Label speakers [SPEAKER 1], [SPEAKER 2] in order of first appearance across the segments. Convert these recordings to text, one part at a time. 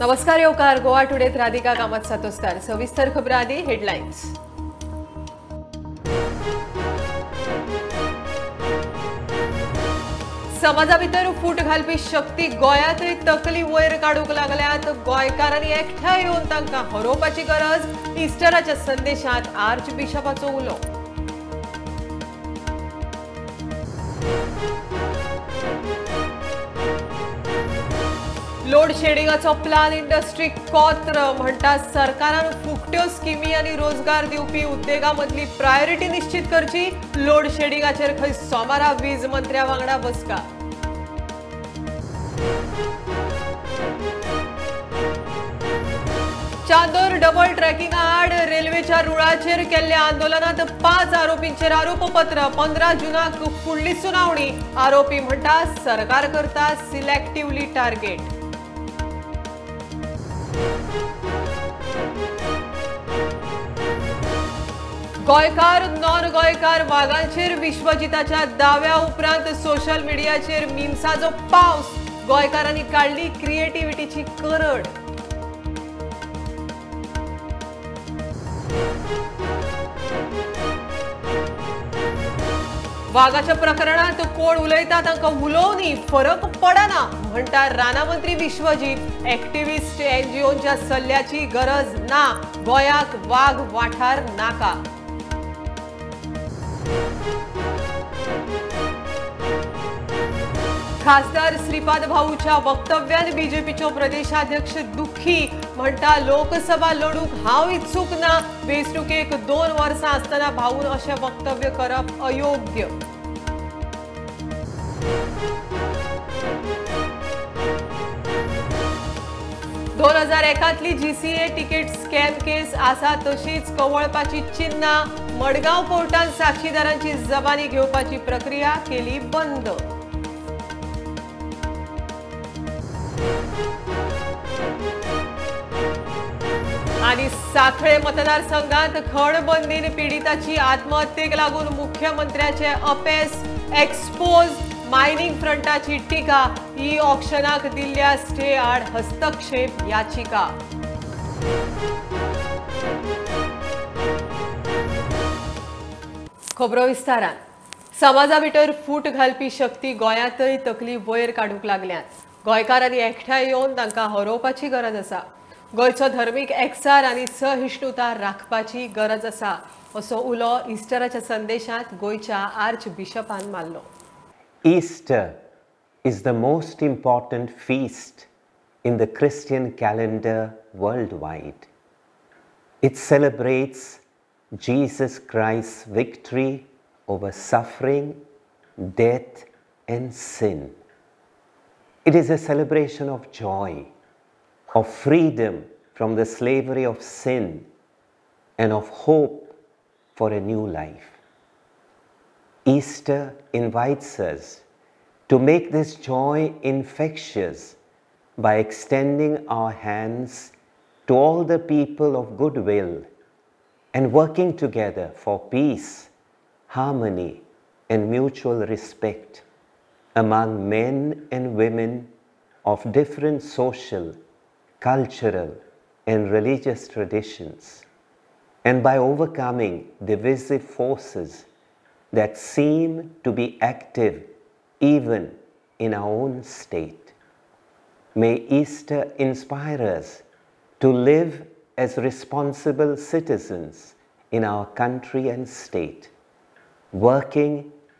[SPEAKER 1] नमस्कार येवकार गोवा टुडेत राधिका कामत सातोस्कार सविस्तर खबरां आदी हेडलायन्स। समाजा भितर फूट घालपी शक्ती गोंयांतय तकली वयर काडूंक लागल्यात। गोंयकारांनी एकठांय येवन तांकां हरोवपाची गरज। इस्टराच्या संदेशांत आर्च बिशपाचो उलो। लोड शेडिंगाचो प्लान इंडस्ट्रीक कोत्र म्हणटा सरकारान फुकट्यो स्किमी आनी रोजगार दिवपी उद्देगां मदली प्रायोरिटी निश्चित करची। लोड शेडिंगाचेर खंय सोमारा वीज मंत्र्या वांगडा बसका। चांदोर डबल ट्रॅकिंगा आड रेल्वेच्या रुळाचेर केल्ल्या आंदोलनात 5 आरोपींचेर आरोपपत्र। 15 जूनाक फुडली सुनावणी। आरोपी म्हणटा सरकार करता सिलेक्टिव्हली टार्गेट। गोयकार नॉन गोयकार वागांचेर विश्वजिताच्या दाव्या उपरांत सोशल मिडियाचेर मिम्साचो पावस। गोयकारांनी काढली क्रिएटिव्हिटीची करड। वाघाच्या प्रकरणात कोण उलयता तांकां उलोवनी फरक पडना म्हणटा रानामंत्री विश्वजीत। एक्टिव्हिस्ट एनजीओच्या सल्ल्याची गरज ना। गोंयाक वाघ वाठार नाका। खासदार श्रीपाद भाऊच्या वक्तव्यान बीजेपीचो प्रदेशाध्यक्ष दुखी म्हणटा लोकसभा लढूंक हांव इत्सूक ना। वेंचणुकेक 2 वर्सां आसतना भाऊन अशें वक्तव्य करप अयोग्य। दोन 2001 जीसीए तिकीट स्कॅम केस आसा तशीच कवळपाची चिन्हां। मडगांव कोर्टान साक्षीदारांची जबानी घेवपाची प्रक्रिया केली बंद। आणि साखळे मतदारसंघात खणबंदीन पीडिताची आत्महत्येक लागून मुख्यमंत्र्याचे अपेस। एक्सपोज मायनिंग फ्रंटाची टिका। ई ऑक्शनाक दिल्ल्या स्टे आड हस्तक्षेप याचिका। खबरो विस्तारान। समाजा भितर फूट घालपी शक्ती गोंयांतय तकली वयर काडूंक लागल्यात। गोंयकारांनी एकठांय येवन तांकां हरोवपाची गरज आसा। गोंयचो धर्मीक एकचार आनी सहिष्णुता राखपाची गरज आसा असो उलो इस्टराच्या संदेशांत गोंयच्या आर्च बिशपान मारलो।
[SPEAKER 2] Easter is the most important feast in the Christian calendar worldwide. It celebrates Jesus Christ's victory over suffering, death, and sin. It is a celebration of joy, of freedom from the slavery of sin, and of hope for a new life. Easter invites us to make this joy infectious by extending our hands to all the people of goodwill and working together for peace, harmony, and mutual respect among men and women of different social, cultural, and religious traditions, and by overcoming divisive forces that seem to be active even in our own state. May Easter inspire us to live as responsible citizens in our country and state, working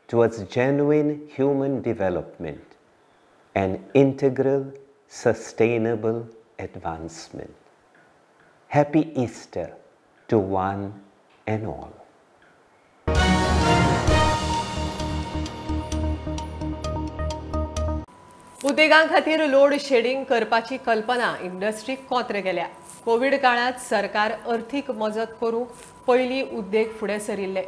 [SPEAKER 2] towards genuine human development and integral, sustainable advancement. Happy Easter to one and all.
[SPEAKER 1] उद्देगां खातीर load shedding करपाची कल्पना इंडस्ट्रीक कोत्र केल्या। Covid काळात सरकार अर्थीक मजत करूंक पयलीं उद्देग फुडें सरिल्ले।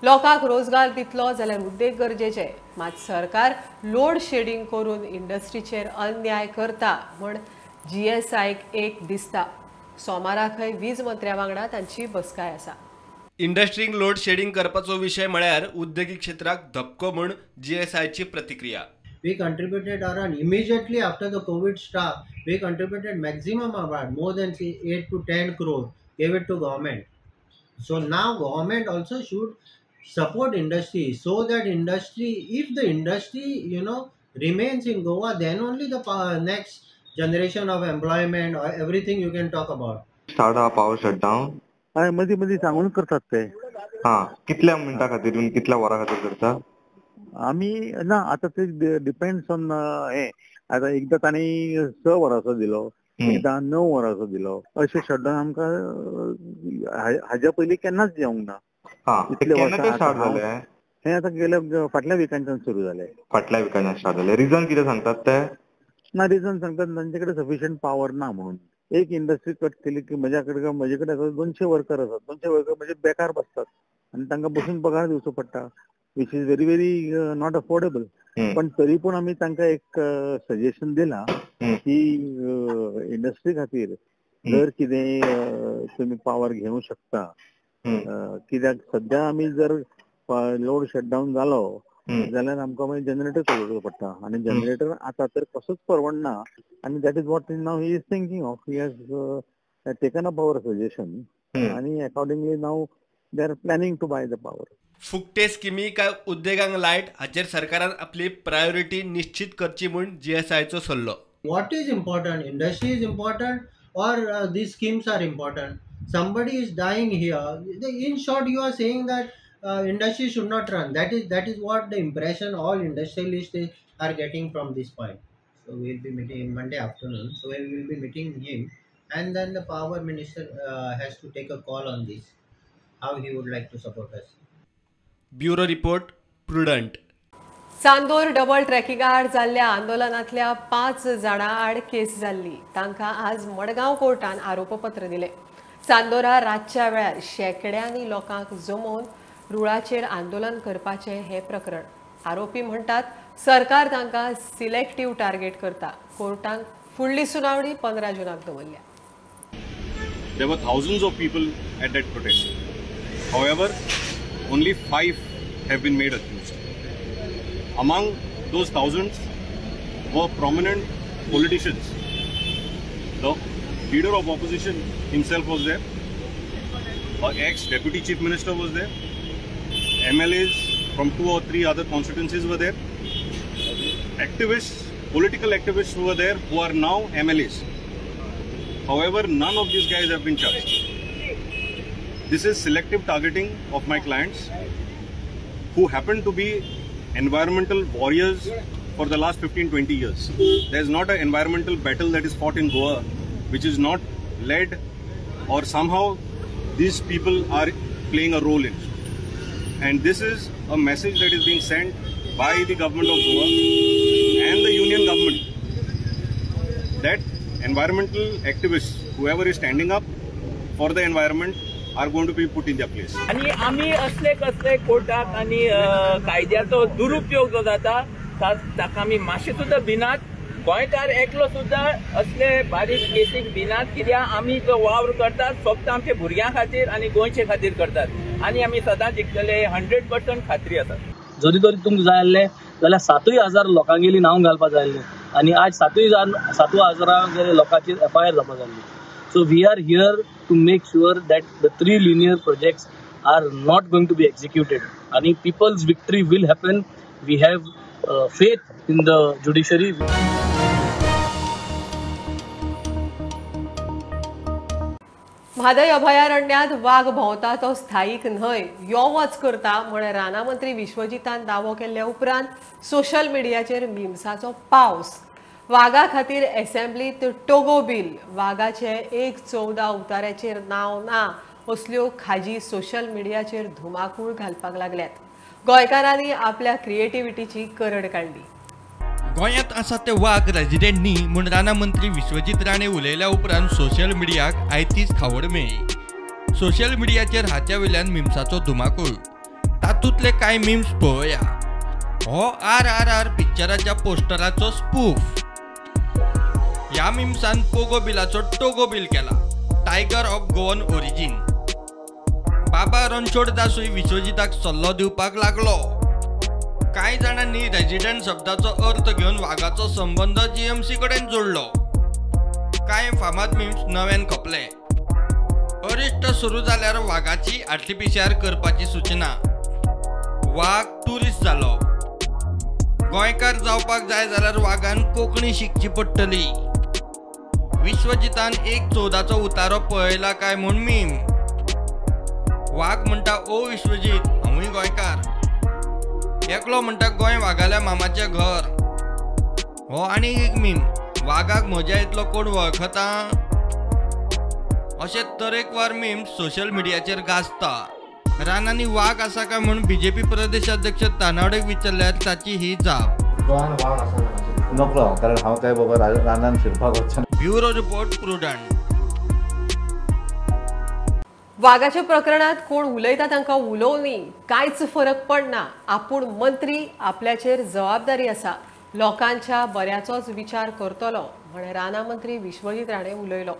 [SPEAKER 1] लोकांक रोजगार दितलो जाल्यार उद्देग गरजेचे। मात सरकार लोड शेडिंग करून इंडस्ट्रीचेर अन्याय करता म्हण जीएसआयक एक दिसता। सोमाराखय वीज मंत्र्या वांगडा तांची बसकाय आसा।
[SPEAKER 3] इंडस्ट्रीक लोड शेडिंग करपाचो विषय म्हळ्यार उद्देगीक क्षेत्राक धक्को म्हूण जीएसआयची प्रतिक्रिया। we contributed around immediately after the COVID start. We contributed maximum amount, more than say 8 to 10 crore, gave it to government. So now government also should support industry, so that industry, if the industry remains in Goa, then only the next generation of employment or everything you can talk about.
[SPEAKER 4] Start हा power shutdown
[SPEAKER 5] हय मदीं मदीं सांगून करतात ते.
[SPEAKER 4] हा कितल्या मिनिटा खातीर आणि कितल्या वरां खातीर करता?
[SPEAKER 5] आमी ना आतां ते डिपेंड्स ऑन हे आतां एकदां तांणी 6 वरांचो दिलो, एकदां 9 वरांचो दिलो, अशें शटडाऊन आमकां हाज्या पयलीं केन्नाच येवंक ना.
[SPEAKER 4] हा
[SPEAKER 5] इतले
[SPEAKER 4] केन्ना ते
[SPEAKER 5] वर्सां
[SPEAKER 4] स्टार्ट
[SPEAKER 5] आतां
[SPEAKER 4] जालें?
[SPEAKER 5] हें आतां गेल्या फाटल्या विकांच्यान सुरू जालें.
[SPEAKER 4] फाटल्या विकांच्यान स्टार्ट जालें. रिजन कितें सांगतात ते?
[SPEAKER 5] ना रिजन सांगतात तांचे कडेन सफिशियंट पॉवर ना म्हणून. एक इंडस्ट्री कट केली की म्हजे कडेन 200 वर्कर आसात. 200 वर्कर म्हणजे बेकार बसतात आनी तांकां बसून पगार दिवचो पडटा, which is very very not affordable. पण तरी पूण आमी तांकां एक सजेशन दिलां की इंडस्ट्री खातीर जर कितें तुमी पॉवर घेवंक शकता, कित्याक सध्या आमी जर लोड शटडाऊन जालो जाल्यार आमकां मागीर जनरेटर चलोवचो पडटा आनी जनरेटर आतां तर कसोच परवडना. आनी that is what now he is thinking of. He has taken up our suggestion आनी accordingly now they are planning to buy the power.
[SPEAKER 6] फुकटे स्किमी काय उद्देगांक लायट हाचेर सरकारान आपली प्रायोरिटी निश्चित करची म्हूण GSIचो सल्लो.
[SPEAKER 3] What is important? Industry is important, or these schemes are important? Somebody is dying here. In short, you are saying that industry should not run. That is what the impression all industrialists are getting from this point. So we will be meeting Monday afternoon. So we will be meeting him, and then the power minister has to take a call on this, how he would like to support us.
[SPEAKER 6] Bureau report prudent.
[SPEAKER 1] Chandor double ट्रॅकिंगार जाल्ल्या आंदोलनांतल्या 5 जाणां आड केस जाल्ली. तांकां आज मडगांव कोर्टान आरोपपत्र दिलें. चांदोरा रातच्या वेळार शेकड्यांनी लोकांक जमोवन रुळाचेर आंदोलन करपाचें हें प्रकरण. आरोपी म्हणटात सरकार तांकां सिलेक्टिव्ह टार्गेट करता. कोर्टान फुडली सुनावणी 15 जूनाक दवरल्या.
[SPEAKER 7] There were thousands of people at that protest. However, only 5 have been made accused. Among those thousands were prominent politicians. The leader of opposition himself was there. Our ex-deputy chief minister was there. MLAs from 2 or 3 other constituencies were there. Activists, political activists who were there, who are now MLAs. However, none of these guys have been charged. This is selective targeting of my clients who happen to be environmental warriors for the last 15-20 years. There is not an environmental battle that is fought in Goa which is not led or somehow these people are playing a role in. And this is a message that is being sent by the government of Goa and the union government that environmental activists, whoever is standing up for the environment, are going to be put in their place.
[SPEAKER 8] आणि आम्ही असले कसले कोर्टाक आणि कायद्याचो दुरुपयोग जो जाता ताका आमी मातशे सुद्दां भिनात. गोंयकार एकलो सुद्दां असले बारीक केसीक भिनात, कित्याक आमी जो वावर करतात फक्त आमच्या भुरग्यां खातीर आनी गोंयचे खातीर करतात आनी आमी सदां जिखतले 100% खात्री आसा.
[SPEAKER 9] जरी तरी तुमकां जाय आसलें जाल्यार 7,000 लोकांगेली नांव घालपाक जाय आसलें आनी आज 7,000 लोकांचेर FIR जावपाक जाय आसली. So we are here to make sure that the 3 linear projects are not going to be executed. And people's victory will happen. We have faith in the judiciary.
[SPEAKER 1] Mhadei अभयारण्यात वाघ भोंवता तो स्थायीक न्हय, यो वच करता म्हण रानामंत्री विश्वजितान दावो केल्ल्या उपरांत सोशल मिडियाचेर मिम्साचो पावस. वाघा खातीर असेंब्लीत टोगो बिल, वाघाचे 1.14 उतार्याचेर नांव ना असल्यो खाजी सोशल मिडियाचेर धुमाकूळ घालपाक लागल्यात. गोंयकारांनी आपल्या क्रिएटिव्हिटीची करड काडली.
[SPEAKER 6] गोंयांत आसा ते वाघ रेजिडेंट न्ही म्हूण रानामंत्री विश्वजीत राणे उलयल्या उपरांत सोशल मिडियाक आयतीच खावड मेळ्ळी. सोशल मिडियाचेर हाच्या वयल्यान मिम्साचो धुमाकूळ. तातूंतले कांय मिम्स पळोवया. हो RRR पिक्चराच्या पोस्टराचो स्पूफ. ह्या मिम्सान पोगो बिलाचो टोगो बिल केला. Tiger of Goan origin. बाबा रणछोड दासूय विश्वजिताक सल्लो दिवपाक लागलो. काही जणांनी रेजिडेंट शब्दाचो अर्थ घेऊन वाघाचो संबंध जीएमसी कडेन जोडलो. कांय फामाद मीम्स नव्यान खपले. अरिश्ट सुरू जाल्यार वाघाची आरटीपीसीआर करपाची सूचना. वाघ टुरिस्ट जालो. गोंयकार जावपाक जाय जाल्यार वाघान कोंकणी शिकची पडटली. विश्वजितान 1/14चो उतारो पळयला काय म्हूण मीम. वाघ म्हणटा ओ विश्वजीत हांवूय गोंयकार. एकलो म्हणटा गोंय वाघाल्या मामाचें घर. हो आनी एक मीम. वाघाक म्हज्या इतलो कोण वळखता. अशे तरेकवार मीम्स सोशल मिडियाचेर गाजता. रानांनी वाघ आसा काय म्हूण बीजेपी प्रदेशाध्यक्ष तानावडेक विचारल्यार ताची ही जाप.
[SPEAKER 10] गोंयान वाघ आसा नकळो, कारण हांव काय बाबा रानान फिरपाक वचना.
[SPEAKER 6] Bureau report prudent.
[SPEAKER 1] वाघाच्या प्रकरणात कोण उलयता तांकां उलोवनी कांयच फरक पडना. आपूण मंत्री, आपल्याचेर जबाबदारी आसा. लोकांच्या बऱ्याचोच विचार करतलो म्हण राना मंत्री विश्वजीत राणे उलयलो.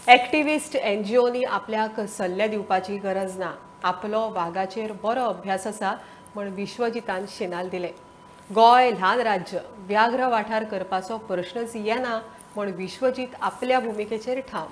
[SPEAKER 1] एक्टिविस्ट एनजीओनी आपल्याक सल्ले दिवपाची गरज ना. आपलो वाघाचेर बरो अभ्यास आसा म्हण विश्वजितान शिनाल दिले. गोंय ल्हान राज्य, व्याघ्र वाठार करपाचो प्रश्नच येना म्हण विश्वजीत आपल्या भुमिकेचेर ठाम.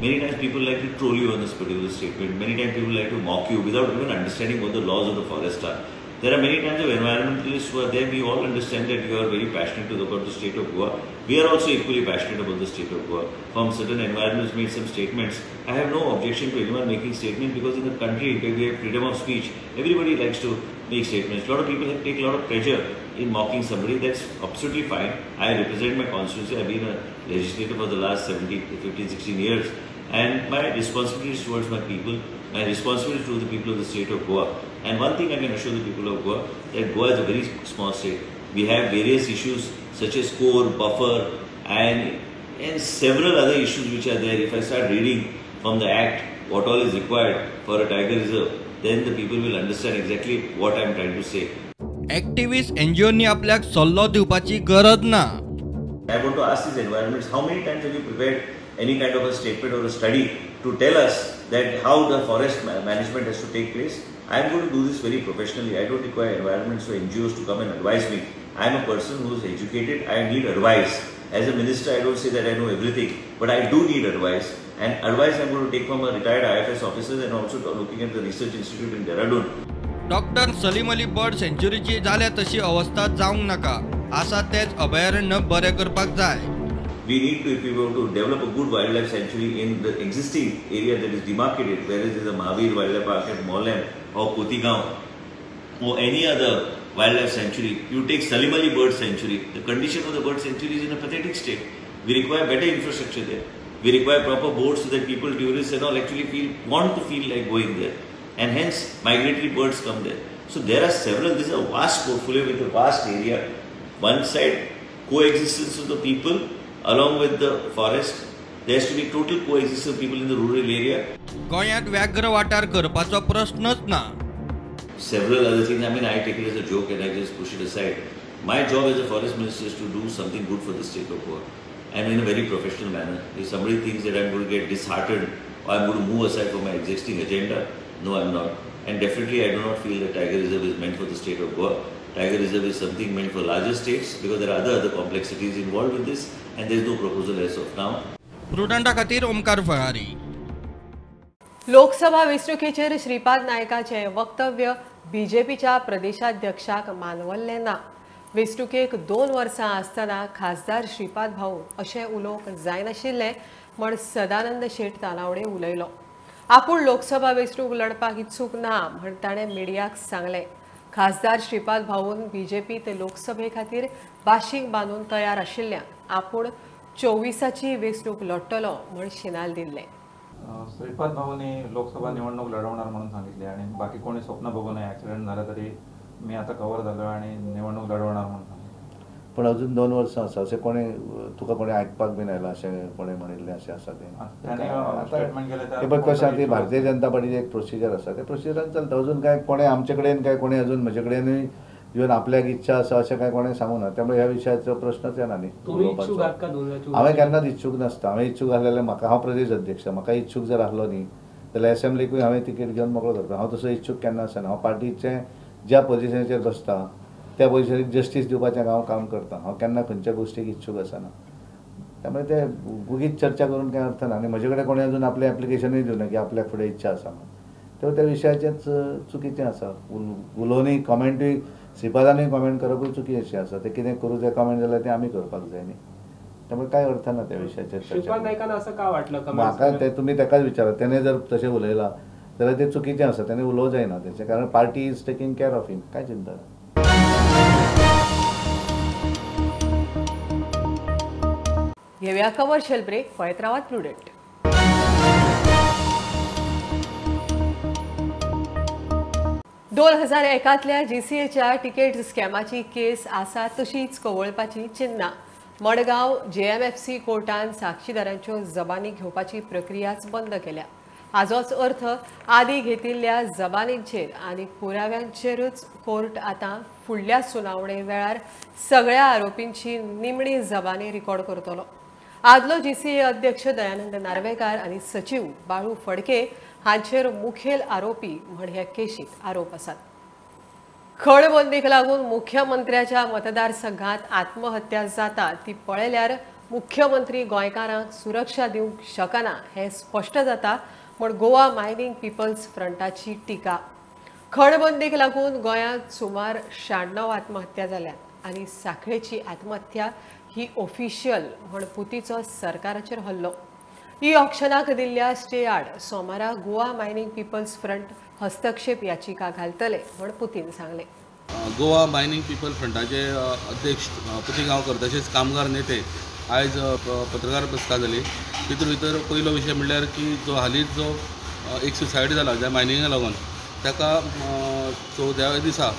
[SPEAKER 11] Many times people like to troll you on this particular statement. Many times people like to mock you without even understanding what the laws of the forest are. There are many times of environmentalists who are there. We all understand that you are very passionate about the state of Goa. We are also equally passionate about the state of Goa. From certain environmentalists made some statements. I have no objection to anyone making statements because in the country where we have freedom of speech, everybody likes to make statements. A lot of people take a lot of pleasure in mocking somebody. That's absolutely fine. I represent my constituency. I've been a legislator for the last 15, 16 years. And my responsibility is towards my people, my responsibility to the people of the state of Goa. And one thing I can assure the people of Goa, that Goa is a very small state. We have various issues such as core, buffer and several other issues which are there. If I start reading from the act what all is required for a tiger reserve, then the people will understand exactly what I am trying to say.
[SPEAKER 6] Activist एनजीओनी आपल्याक सल्लो दिवपाची गरज ना.
[SPEAKER 11] I want to ask these environments, how many times have you prepared any kind of a statement or a study to tell us that how the forest management has to take place? I am going to do this very professionally. I don't require environments or NGOs to come and advise me. I am a person who is educated. I need advice. As a minister, I don't say that I know everything, but I do need advice. And advice I am going to take from a retired IFS officer and also looking at the research institute in Dehradun.
[SPEAKER 6] Doctor Salim Ali bird सेंच्युरीची जाल्या तशी अवस्था जावंक नाका. आसा तेच अभयारण्य बरें करपाक जाय.
[SPEAKER 11] We need to, if we were to develop a good wildlife sanctuary in the existing area that is demarcated, whether it is a Mahavir Wildlife Park at Mollem or Kotigaon or any other wildlife sanctuary, you take Salim Ali Bird Sanctuary, the condition of the bird sanctuary is in a pathetic state. We require better infrastructure there. We require proper boards so that people, tourists and all actually want to feel like going there. And hence, migratory birds come there. So there are several, this is a vast portfolio with a vast area. One side, coexistence of the people along with the forest. There has to be total coexistence of people in the rural area.
[SPEAKER 6] गोंयांत व्याघ्र वाठार करपाचो प्रश्नच ना.
[SPEAKER 11] Several other things. I mean, I take it as a joke and I just push it aside. My job as a forest minister is to do something good for the state of Goa, and in a very professional manner. If somebody thinks that I'm going to get disheartened or I'm going to move aside from my existing agenda, no, I'm not. And definitely, I do not feel that Tiger Reserve is meant for the state of Goa. Tiger Reserve is something meant for larger states because there are other complexities involved with this, and there is no proposal as of now.
[SPEAKER 6] प्रुडंटा खातीर ओमकार फळारी.
[SPEAKER 1] लोकसभा वेंचणुकेचेर श्रीपाद नायकाचे वक्तव्य बीजेपीच्या प्रदेशाध्यक्षाक मानवल्लें ना. वेंचणुकेक 2 वर्सां आसतना खासदार श्रीपाद भाऊ अशें उलोवंक जायनाशिल्लें म्हण सदानंद शेट तानावडे उलयलो. आपूण लोकसभा वेंचणूक लढपाक इत्सूक ना म्हण ताणें मिडियाक सांगलें. खासदार श्रीपाद भाऊन बीजेपीत लोकसभे खातीर बाशीक बांदून तयार आशिल्ल्यान आपूण 24ची वेंचणूक लढटलो म्हण शिनाल दिल्लें.
[SPEAKER 12] श्रीपाद भाऊनी लोकसभा निवडणूक लढवणार म्हणून सांगितले आणि बाकी कोणी स्वप्न बघू नये. ॲक्सिडेंट झाला तरी मी आता कव्हर झालो आणि निवडणूक लढवणार म्हणून सांगितले.
[SPEAKER 10] पण अजून 2 वर्सां आसा अशें कोणी तुका कोणी आयकपाक बीन आयला अशें कोणी म्हणिल्लें अशें आसा तें बट कशें ती भारतीय जनता पार्टीची एक प्रोसिजर आसा ते प्रोसिजरान चलता. अजून काय कोणी आमचे कडेन काय कोणी अजून म्हजे कडेनूय इवन आपल्याक इच्छा आसा अशें काय कोणें सांगूं ना. त्यामुळे ह्या विशयाचो प्रश्नच येना न्ही. हांवें केन्नाच इच्छूक नासता. हांवें इच्छूक आसलें जाल्यार म्हाका हांव प्रदेश अध्यक्ष म्हाका इच्छूक जर आसलो न्ही जाल्यार एसेंब्लीकूय हांवें तिकेट घेवन मोकळो करता. हांव तसो इच्छूक केन्ना आसना. हांव पार्टीचे ज्या पोजिशनाचेर बसता त्या पोजिशनीक जस्टीस दिवपाचें हांव काम करता. हांव केन्ना खंयच्या गोश्टीक इच्छूक आसना. त्यामुळे ते उगीच चर्चा करून कांय अर्थ ना. आनी म्हजे कडेन कोणें अजून आपलें एप्लिकेशनूय दिवना की आपल्याक फुडें इच्छा आसा म्हणून. तेव्हा त्या विशयाचेंच चुकीचें आसा. उलोवनूय कॉमेंटूय श्रीपादानूय कॉमेंट करपूय चुकीचें आसा. ते कितें करूं तें कॉमेंट जाल्यार तें आमी करपाक जाय न्ही. त्यामुळे काय अर्थ ना त्या विशयाचेर चर्चा. म्हाका ते तुमी तेकाच विचारा. तेणें जर तशें उलयलां जाल्यार तें चुकीचें आसा. तेणें उलोवंक जायना तेचें, कारण party is taking care of him. काय चिंता ना.
[SPEAKER 1] घेऊया कमर्शियल ब्रेक. पळयत रावात प्रुडंट. दोन 2001 GCAच्या तिकेट स्कॅमाची केस आसा तशीच कवळपाची चिन्ना. मडगांव JMFC कोर्टान साक्षीदारांच्यो जबानी घेवपाची प्रक्रियाच बंद केल्या. हाचोच अर्थ आदी घेतिल्ल्या जबानींचेर आनी पुराव्यांचेरूच कोर्ट आतां फुडल्या सुनावणे वेळार सगळ्या आरोपींची निमणी जबानी रिकॉर्ड करतलो. आदलो GCA अध्यक्ष दयानंद नार्वेकार आनी सचिव बाळू फडके हांचेर मुखेल आरोपी म्हण ह्या केशीत आरोप आसात. खणबंदीक लागून मुख्यमंत्र्याच्या मतदारसंघात आत्महत्या जाता ती पळयल्यार मुख्यमंत्री गोंयकारांक सुरक्षा दिवंक शकना हें स्पश्ट जाता म्हण गोवा मायनिंग पीपल्स फ्रंटाची टिका. खणबंदीक लागून गोंयांत सुमार 96 आत्महत्या जाल्यात आनी साखळेची आत्महत्या ही ऑफिशियल म्हण पुतीचो सरकाराचेर हल्लो. ई ऑक्शनाक दिल्ल्या स्टे आड सोमारा गोवा मायनिंग पीपल्स फ्रंट हस्तक्षेप याचिका घालतले म्हण पुतीन सांगले.
[SPEAKER 13] गोवा मायनिंग पीपल फ्रंटाचे अध्यक्ष पुती गांवकर तशेंच कामगार नेते आयज पत्रकार बसका जाली. तितून भितर पयलो विशय म्हणल्यार की जो हालींच जो एक सुसायड जाला ज्या मायनिंगाक लागून ताका 14व्या दिसा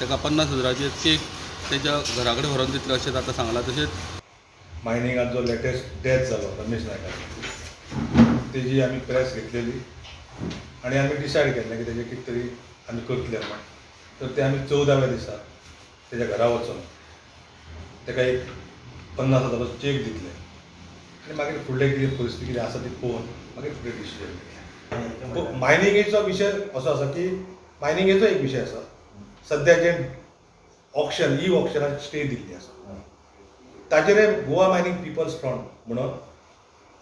[SPEAKER 13] ताका 50,000चे चेक तेच्या घरा कडेन व्हरून दितले अशें ताका सांगलां. तशेंच
[SPEAKER 14] मायनिंगात जो लेटेस्ट डेथ जालो रमेश नायकाची तेजी आमी प्रेस घेतलेली आनी आमी डिसायड केल्लें की तेजें कितें तरी आमी करतले म्हण. तर ते आमी 14व्या दिसा तेज्या घरा वचून ताका एक 50,000 चेक दितले आनी मागीर फुडलें कितें परिस्थिती कितें आसा ती पळोवन मागीर फुडें डिसिजन घेतलें. मायनिंगेचो विशय असो आसा की मायनिंगेचो एक विशय आसा सद्या जें ऑक्शन ई ऑक्शनाक स्टे दिल्ली आसा ताचेर गोवा मायनिंग पीपल्स फ्रंट म्हणून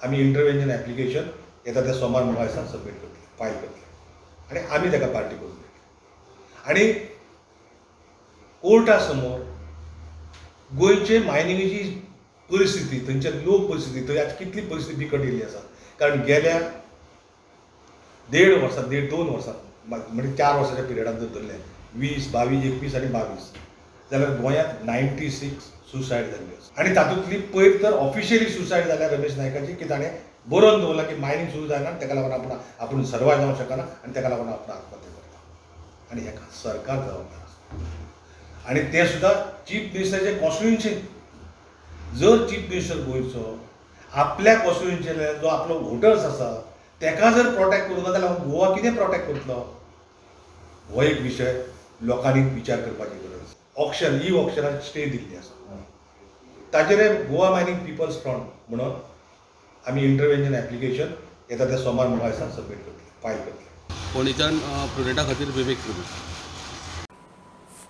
[SPEAKER 14] आमी इंटरव्हेंशन एप्लिकेशन येता त्या सोमार मंगळारा सबमीट करतले, फायल करतले आनी आमी ताका पार्टी करून दितले. आनी कोर्टा समोर गोंयचे मायनिंगेची परिस्थिती थंयच्या लोक परिस्थिती थंय आतां कितली परिस्थिती बिकट येयल्ली आसा. कारण गेल्या 2 वर्सां म्हणजे 4 वर्साच्या पिरियडांत जर धरलें 20, 22, 21 आनी 22 जाल्यार गोंयांत 96 सुसायड जाल्ली आसा. आनी तातूंतली पयर तर ऑफिशियली सुसायड जाल्या रमेश नायकाची की ताणें बरोवन दवरलां की मायनिंग सुरू जायना ताका लागून आपूण सर्वायव जावंक शकना आनी ताका लागून आपूण आत्महत्या करता आनी हेका सरकार जबाबदार आसा. आनी तें सुद्दां चीफ मिनिस्टराचें कॉन्स्टिट्युएन्सी. जर चीफ मिनिस्टर गोंयचो आपल्या कॉन्स्टिट्युएन्सींतल्यान जो आपलो वोटर्स आसा ताका जर प्रोटेक्ट करूं ना जाल्यार गोवा कितें प्रोटेक्ट करतलो. हो एक विशय लोकांनी विचार करपाची गरज. ऑक्शन ई ऑक्शनाक स्टे दिल्ली आसा ताचेर गोवा मायनिंग पीपल्स फ्रंट म्हणून आमी इंटरव्हेंशन एप्लिकेशन येता त्या सोमार मंगळारा सबमीट करतले, फायल करतले.
[SPEAKER 13] फोंडेच्यान प्रुडंटा खातीर विवेक प्रभू.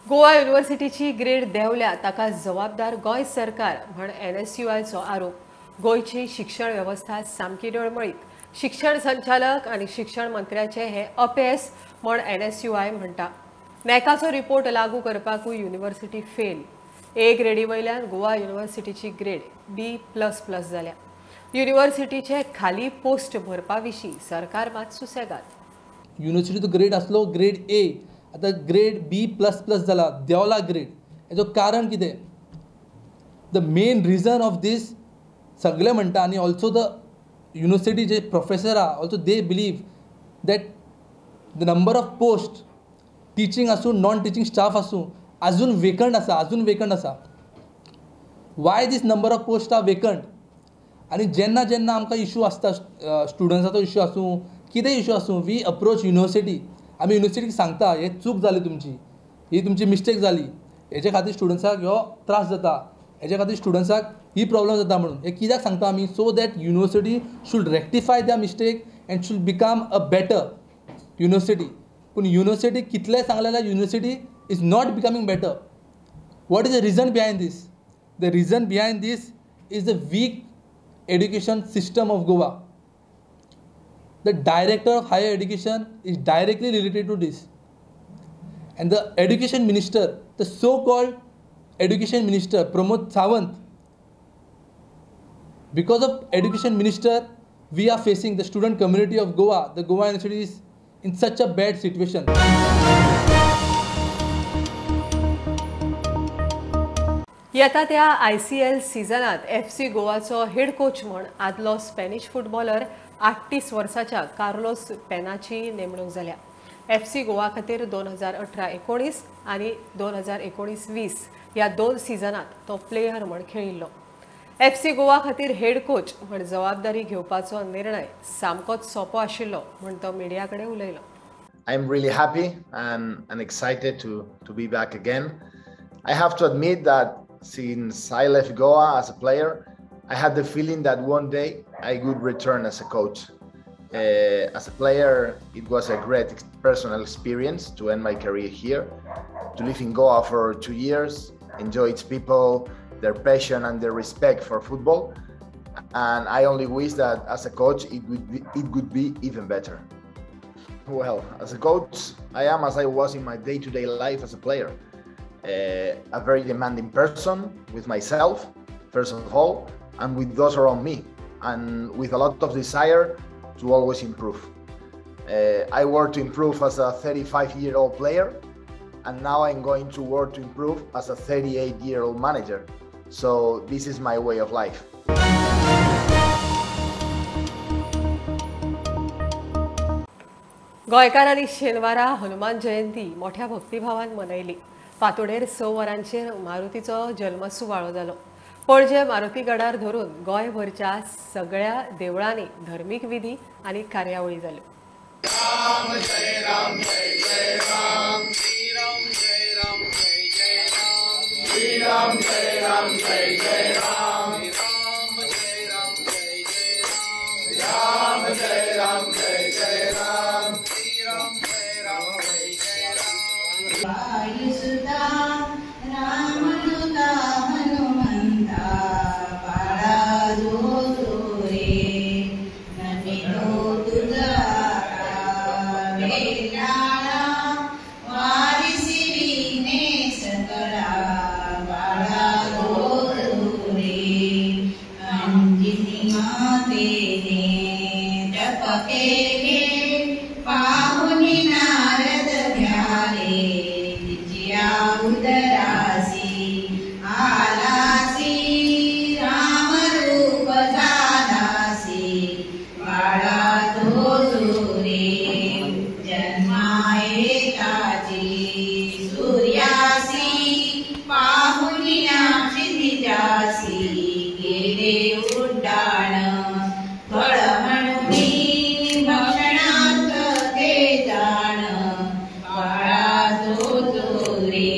[SPEAKER 1] गोवा युनिव्हर्सिटीची ग्रेड देंवल्या ताका जबाबदार गोंय सरकार म्हण NSUIचो आरोप. गोंयची शिक्षण वेवस्था सामकी डळमळीत. शिक्षण संचालक आनी शिक्षण मंत्र्याचे हे अपेस म्हण NSUI म्हणटा. नॅकाचो रिपोर्ट लागू करपाकूय युनिव्हर्सिटी फेल. A ग्रेडी वयल्यान गोवा युनिव्हर्सिटीची ग्रेड B++ जाल्या. युनिव्हर्सिटीचे खाली पोस्ट भरपा विशीं सरकार मात सुसेगाद.
[SPEAKER 15] युनिव्हर्सिटीचो ग्रेड आसलो ग्रेड A आतां ग्रेड B++ जाला, देंवला ग्रेड. हेजो कारण कितें? The main reason of this सगळे म्हणटा आनी ऑल्सो द युनिव्हर्सिटी जे प्रोफेसर आहा also they believe that the number of post teaching आसूं नॉन टिचींग स्टाफ आसूं अजून वेकंट आसा. Why this number of post are vacant. आनी जेन्ना जेन्ना आमकां इशू आसता स्टुडंट्साचो इशू आसूं कितें इशू आसूं वी अप्रोच युनिव्हर्सिटी. आमी युनिव्हर्सिटीक सांगता हे चूक जाली तुमची, ही तुमची मिस्टेक जाली, हेजे खातीर स्टुडंट्साक ह्यो त्रास जाता, हेजे खातीर स्टुडंट्साक ही प्रॉब्लम जाता म्हणून. हे कित्याक सांगता आमी? So that university should rectify the mistake and should become a better university. पूण युनिवर्सिटी कितलें सांगलें जाल्यार university is not becoming better. What is the reason behind this? The reason behind this is the weak education system of Goa. The director of higher education is directly related to this, and the education minister, the so-called education minister Pramod Sawant, because of education minister we are facing, the student community of Goa, the Goa University is in such a bad situation.
[SPEAKER 1] येता त्या ICL सिजनात FC गोवाचो head coach म्हूण आदलो Spanish footballer 38 वर्साच्या Carlos पेनाची नेमणूक जाल्या. FC Goa खातीर 2018-19 आनी 2019-20 ह्या 2 सिजनात तो प्लेयर म्हूण खेळिल्लो. FC गोवा खातीर हेड कोच म्हूण जबाबदारी घेवपाचो निर्णय सामकोच सोंपो आशिल्लो म्हूण तो मिडिया कडेन उलयलो.
[SPEAKER 16] I'm really happy and excited to be back again. I have to admit that since I left Goa as a player, I had the feeling that one day I would return as a coach. As a player, it was a great personal experience to end my career here, to live in Goa for 2 years, enjoy its people, their passion and their respect for football. And I only wish that as a coach, it would be even better. Well, as a coach, I am as I was in my day-to-day life as a player. A very demanding person with myself, first of all, and with those around me, and with a lot of desire to always improve. I work to improve as a 35-year-old player, and now I'm going to work to improve as a 38-year-old manager. So this is my way of life.
[SPEAKER 1] गोंयकारांनी शेनवारा हनुमान जयंती मोठ्या भक्तिभावान मनयली. फांतोडेर 6 वरांचेर मारुतीचो जल्म सुवाळो जालो. पणजे मारुती गडार धरून गोंयभरच्या सगळ्या देवळांनी धर्मीक विधी आनी कार्यावळी जाल्यो.
[SPEAKER 17] राम जय राम जय जय राम, श्री राम जय राम जय जय राम, श्री राम जय राम जय जय राम, राम जय राम जय जय राम, राम जय राम जय जय राम, श्री राम जय राम जय जय राम.
[SPEAKER 18] वायुसुता रामदूता हनुमंता बाळा जो रे नमितो तुझा वेलाळा वारिसिरीने सकळा बाळा जो रे अंजिनी मातेने जप केले पाहुनी नारद घ्याले उदरासी आलासी रामरूप झालासी बाळा धोजुरे जन्माये ताची सूर्यासी पाहुनिया क्षितिजासी गेले उड्डाण फळ म्हणून भक्षणात ते जाण बाळा धोजुरे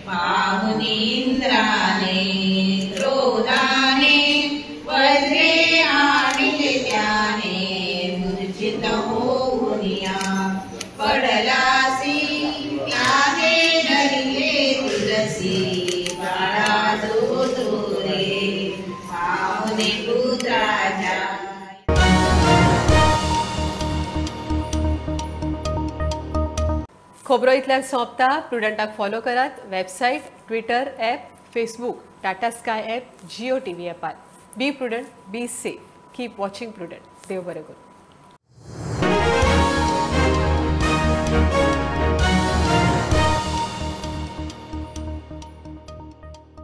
[SPEAKER 18] पाहुनींद्राने क्रोधाने वज्रे आडिले त्याने मूर्छित होऊनिया पडलासी त्यागे धरिले तुलसी बाळा धोजुरे पाहुने पुत्राच्या.
[SPEAKER 1] खबरो इतल्यान सोंपता. प्रुडंटाक फॉलो करात. Website, Twitter app, Facebook, Tata sky app, Jio TV ॲपार. Be prudent, be safe. Keep watching prudent. देव बरें करूं.